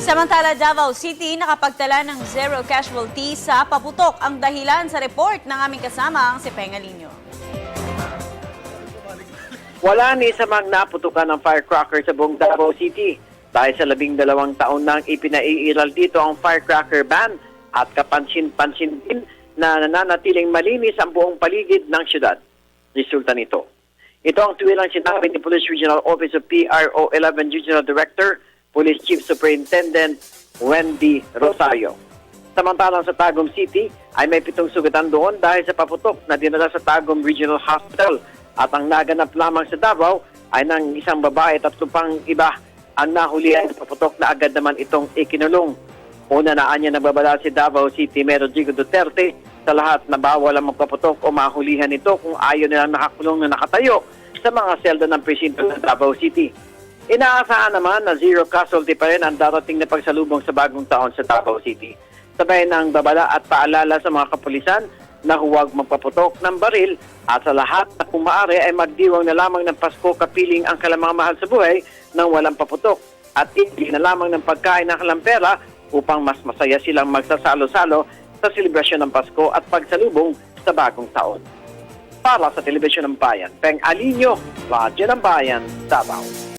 Samantala, Davao City nakapagtala ng 0 casualty sa paputok. Ang dahilan sa report ng aming kasamang si Pengalinho. Wala ni sa mga naputukan ng firecracker sa buong Davao City. Dahil sa 12 taon nang ipinaiiral dito ang firecracker ban at kapansin-pansin din na nananatiling malinis ang buong paligid ng syudad. Resulta nito. Ito ang tuwilang sinabi ni Police Regional Office of PRO 11 Regional Director, Police Chief Superintendent Wendy Rosario. Samantalang sa Tagum City ay may 7 sugatan doon dahil sa paputok na dinala sa Tagum Regional Hospital at ang naganap lamang sa Davao ay ng isang babae at 3 pang iba ang nahulihan sa paputok na agad naman itong ikinulong. Una na anya nagbabala si Davao City Mayor Rodrigo Duterte sa lahat na bawal ang magpaputok o mahulihan ito kung ayaw nilang nakakulong na nakatayo sa mga selda ng presinto ng Davao City. Inaasahan naman na 0 casualty pa rin ang darating na pagsalubong sa bagong taon sa Davao City. Sabay ng babala at paalala sa mga kapulisan na huwag magpaputok ng baril at sa lahat na kung maaari ay magdiwang na lamang ng Pasko kapiling ang kalamang mahal sa buhay nang walang paputok at hindi na lamang ng pagkain ng kalampera upang mas masaya silang magsasalo-salo sa selebrasyon ng Pasko at pagsalubong sa bagong taon. Para sa Telebisyon ng Bayan, Peng Alinio, Radyo ng Bayan, Davao.